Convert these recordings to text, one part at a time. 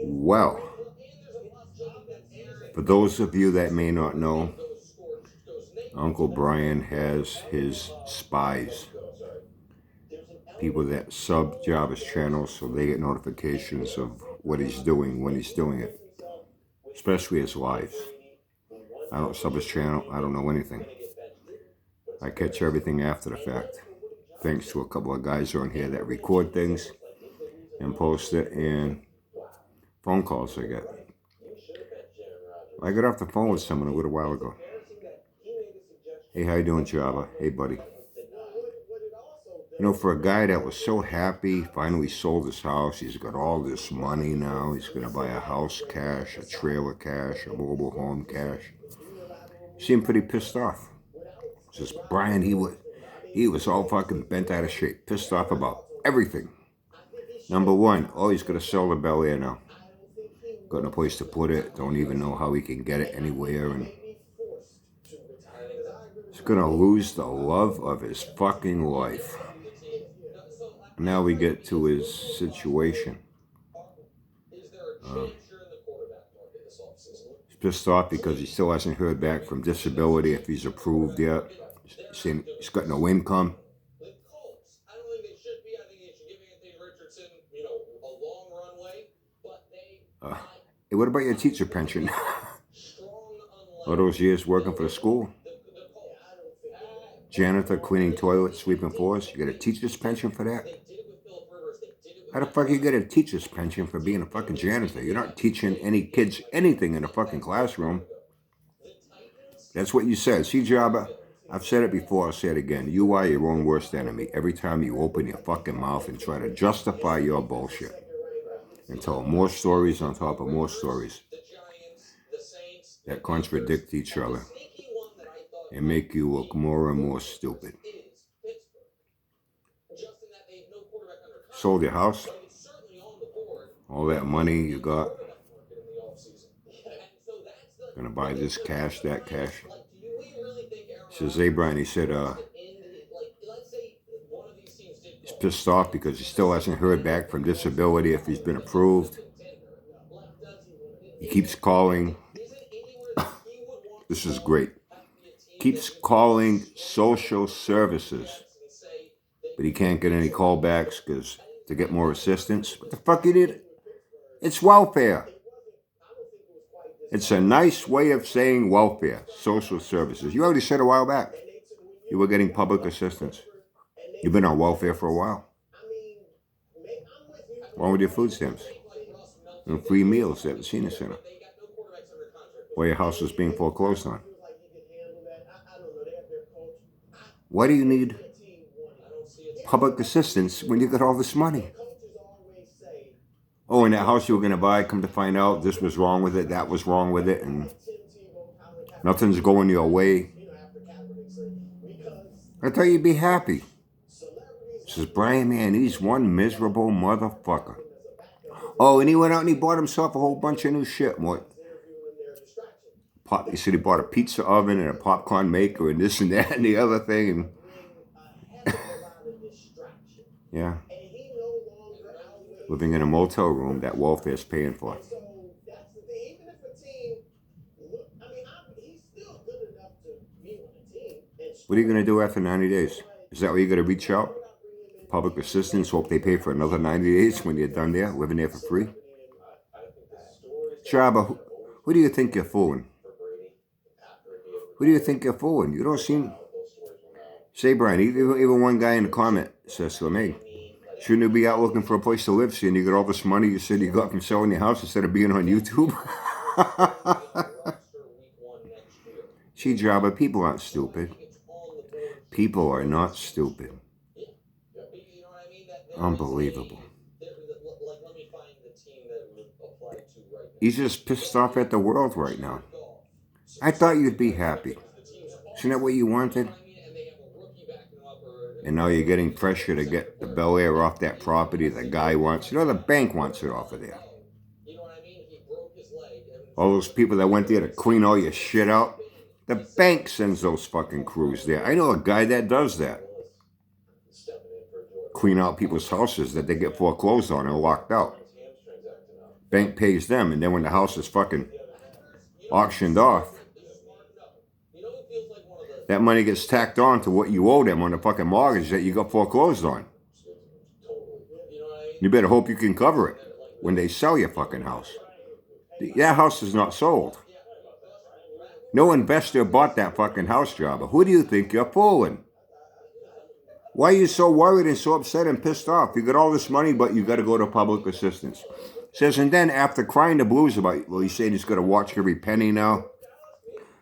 Well, for those of you that may not know, Uncle Brian has his spies, people that sub Jabba's channel so they get notifications of what he's doing when he's doing it, especially his lives. I don't sub his channel, I don't know anything. I catch everything after the fact, thanks to a couple of guys on here that record things and post it, and phone calls I get. I got off the phone with someone a little while ago. Hey, how you doing, Jabba? Hey, buddy. You know, for a guy that was so happy, finally sold his house, he's got all this money now, he's going to buy a house cash, a trailer cash, a mobile home cash. Seemed pretty pissed off. Says, Brian, he was all fucking bent out of shape, pissed off about everything. Number one, oh, he's going to sell the Bel Air now. Got no place to put it, don't even know how he can get it anywhere, and he's going to lose the love of his fucking life. Now we get to his situation. He's pissed off because he still hasn't heard back from disability if he's approved yet. He's saying he's got no income. Hey, what about your teacher pension? All those years working for the school? Janitor, cleaning toilets, sweeping floors? You get a teacher's pension for that? How the fuck you get a teacher's pension for being a fucking janitor? You're not teaching any kids anything in a fucking classroom. That's what you said. See, Jabba, I've said it before, I'll say it again. You are your own worst enemy every time you open your fucking mouth and try to justify your bullshit. And tell more stories on top of more stories that contradict each other and make you look more and more stupid. Sold your house? All that money you got? Gonna buy this cash, that cash? Says, hey, Brian, he said, he's pissed off because he still hasn't heard back from disability if he's been approved. He keeps calling. This is great. Keeps calling social services, but he can't get any callbacks because to get more assistance. What the fuck you need? It's welfare. It's a nice way of saying welfare, social services. You already said a while back you were getting public assistance. You've been on welfare for a while. What's wrong with your food stamps and free meals at the senior center? Or your house is being foreclosed on. Why do you need public assistance when you got all this money? Oh, and that house you were going to buy, come to find out this was wrong with it, that was wrong with it, and nothing's going your way. I thought you'd be happy. Says, Brian, man, he's one miserable motherfucker. Oh, and he went out and he bought himself a whole bunch of new shit. What? He said he bought a pizza oven and a popcorn maker and this and that and the other thing. And yeah. Living in a motel room that welfare's paying for. What are you going to do after 90 days? Is that where you're going to reach out? Public assistance, hope they pay for another 90 days when you're done there, living there for free? Jabba, who do you think you're fooling? Who do you think you're fooling? You don't seem... Say, Brian, even one guy in the comment says to me, shouldn't you be out looking for a place to live, seeing you got all this money you said you got from selling your house instead of being on YouTube? See, Jabba, people aren't stupid. People are not stupid. Unbelievable. He's just pissed off at the world right now. I thought you'd be happy. Isn't that what you wanted? And now you're getting pressure to get the Bel Air off that property the guy wants. You know, the bank wants it off of there. All those people that went there to clean all your shit out, the bank sends those fucking crews there. I know a guy that does that. Clean out people's houses that they get foreclosed on and locked out. Bank pays them, and then when the house is fucking auctioned off, that money gets tacked on to what you owe them on the fucking mortgage that you got foreclosed on. You better hope you can cover it when they sell your fucking house. That house is not sold. No investor bought that fucking house, Jabba. Who do you think you're fooling? Why are you so worried and so upset and pissed off? You got all this money, but you got to go to public assistance. Says, and then after crying the blues about, well, he's saying he's got to watch every penny now.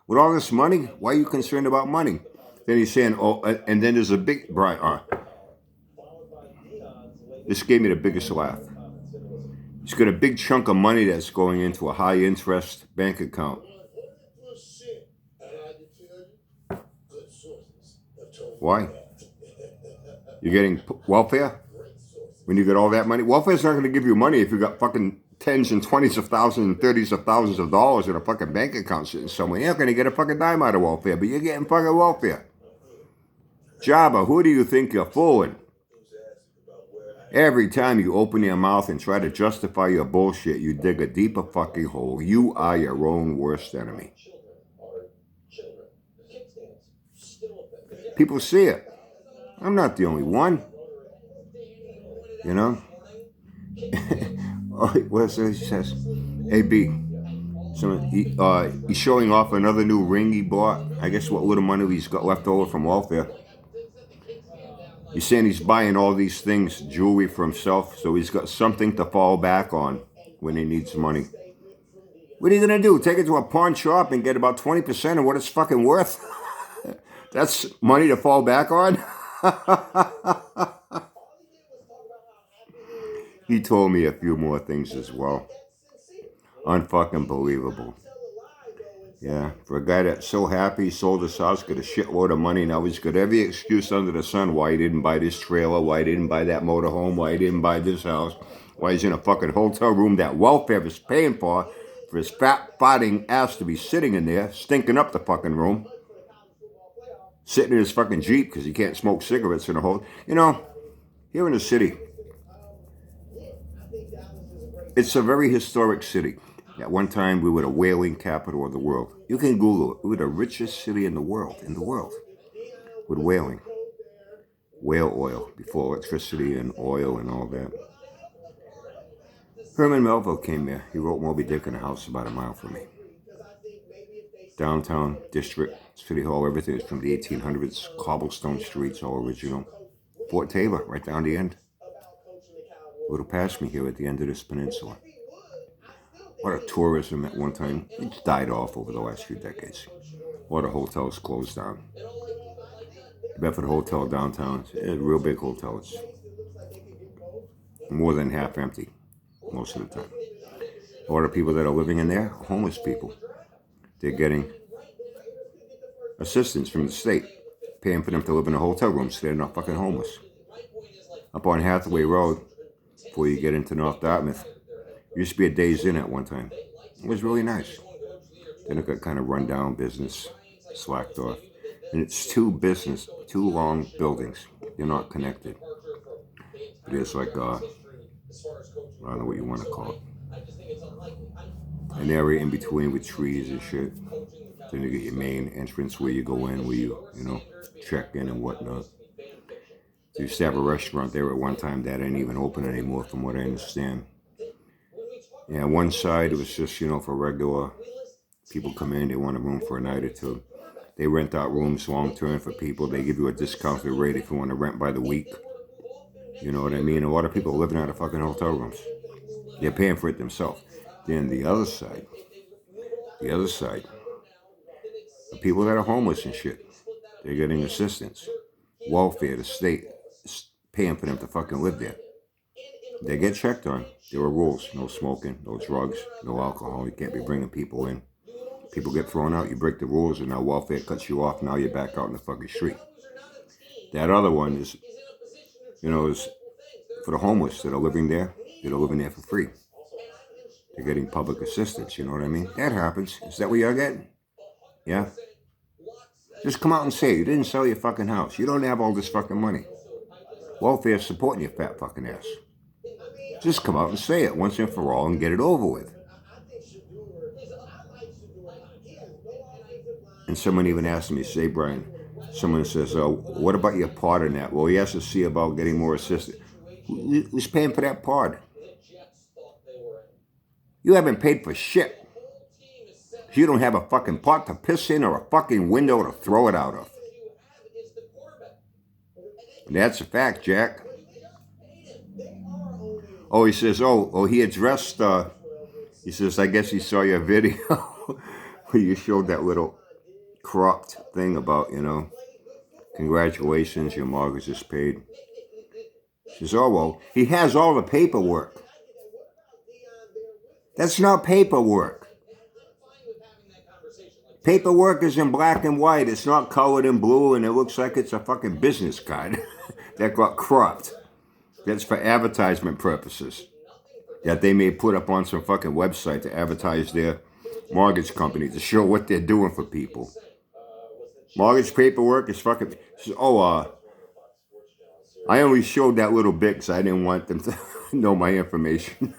With all this money, why are you concerned about money? Then he's saying, oh, and then there's a big, Brian, this gave me the biggest laugh. He's got a big chunk of money that's going into a high interest bank account. Why? You're getting welfare? When you get all that money? Welfare's not going to give you money if you got fucking tens and twenties of thousands and thirties of thousands of dollars in a fucking bank account sitting somewhere. You're not going to get a fucking dime out of welfare, but you're getting fucking welfare. Jabba, who do you think you're fooling? Every time you open your mouth and try to justify your bullshit, you dig a deeper fucking hole. You are your own worst enemy. People see it. I'm not the only one. You know? What he says? Hey, B. So he's showing off another new ring he bought. I guess what little money he's got left over from welfare. He's saying he's buying all these things, jewelry for himself, so he's got something to fall back on when he needs money. What are you going to do? Take it to a pawn shop and get about 20% of what it's fucking worth? That's money to fall back on? He told me a few more things as well. Unfucking believable. Yeah, for a guy that's so happy he sold his house, got a shitload of money, now he's got every excuse under the sun why he didn't buy this trailer, why he didn't buy that motorhome, why he didn't buy this house, why he's in a fucking hotel room that welfare is paying for his fat, farting ass to be sitting in there, stinking up the fucking room, sitting in his fucking Jeep because he can't smoke cigarettes in a hole. You know, here in the city, it's a very historic city. At one time, we were the whaling capital of the world. You can Google it. We were the richest city in the world, with whaling. Whale oil, before electricity and oil and all that. Herman Melville came there. He wrote Moby Dick in a house about a mile from me. Downtown, district, city hall, everything is from the 1800s. Cobblestone streets, all original. Fort Taylor, right down the end. A little past me here at the end of this peninsula. A lot of tourism at one time. It's died off over the last few decades. A lot of hotels closed down. The Bedford Hotel downtown, it's a real big hotel. It's more than half empty most of the time. A lot of people that are living in there are homeless people. They're getting assistance from the state, paying for them to live in a hotel room so they're not fucking homeless. Up on Hathaway Road, before you get into North Dartmouth, used to be a Days Inn at one time. It was really nice. Then it got kind of run down, business slacked off. And it's two long buildings. They're not connected. It is like, I don't know what you want to call it. An area in between with trees and shit. Then you get your main entrance where you go in, where you check in and whatnot. So you used to have a restaurant there at one time that ain't even open anymore from what I understand. Yeah, one side it was just, for regular people come in, they want a room for a night or two. They rent out rooms long term for people. They give you a discounted rate if you want to rent by the week. You know what I mean? A lot of people are living out of fucking hotel rooms. They're paying for it themselves. Then the other side, the people that are homeless and shit, they're getting assistance. Welfare, the state is paying for them to fucking live there. They get checked on. There are rules. No smoking, no drugs, no alcohol. You can't be bringing people in. People get thrown out. You break the rules and now welfare cuts you off. Now you're back out in the fucking street. That other one is for the homeless that are living there. That are living there for free. They're getting public assistance. You know what I mean? That happens. Is that what you're getting? Yeah? Just come out and say it. You didn't sell your fucking house. You don't have all this fucking money. Welfare's supporting your fat fucking ass. Just come out and say it once and for all and get it over with. And someone even asked me, say, Brian, someone says, oh, what about your part in that? Well, he has to see about getting more assistance. Who's paying for that part? You haven't paid for shit. You don't have a fucking pot to piss in or a fucking window to throw it out of. And that's a fact, Jack. Oh, he says, he addressed, he says, I guess he saw your video where you showed that little cropped thing about, congratulations, your mortgage is paid. He says, oh, well, he has all the paperwork. That's not paperwork. Paperwork is in black and white. It's not colored in blue, and it looks like it's a fucking business card that got cropped. That's for advertisement purposes. That they may put up on some fucking website to advertise their mortgage company to show what they're doing for people. Mortgage paperwork is fucking... I only showed that little bit because I didn't want them to know my information.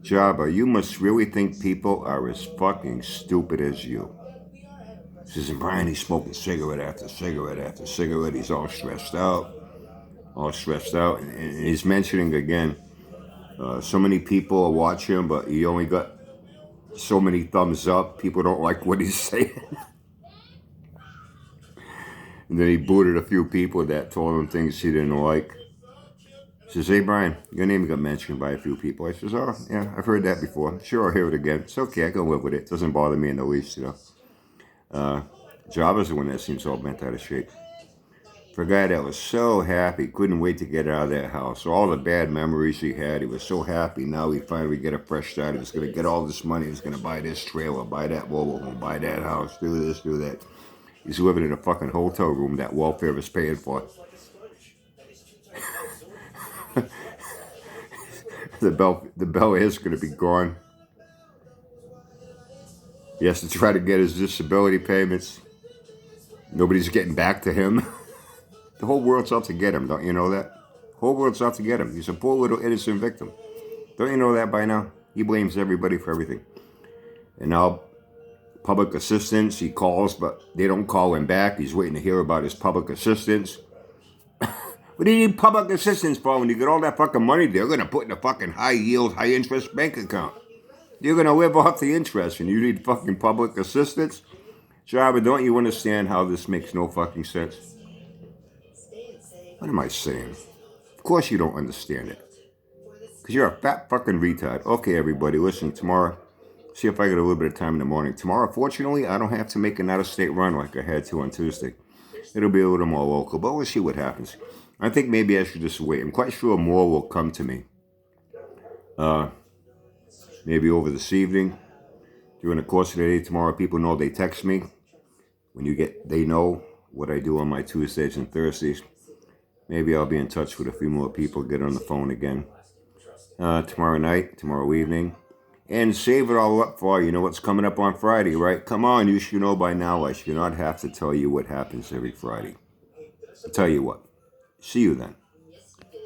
Jabba, you must really think people are as fucking stupid as you. Says, and Brian, he's smoking cigarette after cigarette after cigarette. He's all stressed out. And he's mentioning again, so many people are watching him, but he only got so many thumbs up. People don't like what he's saying. And then he booted a few people that told him things he didn't like. He says, hey, Brian, your name got mentioned by a few people. I says, oh, yeah, I've heard that before. Sure, I'll hear it again. It's okay, I can live with it. It doesn't bother me in the least, Jabba's the one that seems all bent out of shape. For a guy that was so happy, couldn't wait to get out of that house. All the bad memories he had, he was so happy. Now he finally get a fresh start. He's going to get all this money. He's going to buy this trailer, buy that mobile home, buy that house, do this, do that. He's living in a fucking hotel room that welfare is paying for. The bell is going to be gone. He has to try to get his disability payments. Nobody's getting back to him. The whole world's out to get him, don't you know that? The whole world's out to get him. He's a poor little innocent victim. Don't you know that by now? He blames everybody for everything. And now, public assistance, he calls, but they don't call him back. He's waiting to hear about his public assistance. What do you need public assistance for when you get all that fucking money they're going to put in a fucking high-yield, high-interest bank account? You're going to live off the interest and you need fucking public assistance? Jabba, don't you understand how this makes no fucking sense? What am I saying? Of course you don't understand it. Because you're a fat fucking retard. Okay, everybody, listen, tomorrow, see if I get a little bit of time in the morning. Tomorrow, fortunately, I don't have to make an out-of-state run like I had to on Tuesday. It'll be a little more local, but we'll see what happens. I think maybe I should just wait. I'm quite sure more will come to me. Maybe over this evening. During the course of the day tomorrow, people know they text me. They know what I do on my Tuesdays and Thursdays. Maybe I'll be in touch with a few more people, get on the phone again. Tomorrow night, tomorrow evening. And save it all up for, what's coming up on Friday, right? Come on, you should know by now. I should not have to tell you what happens every Friday. I'll tell you what. See you then.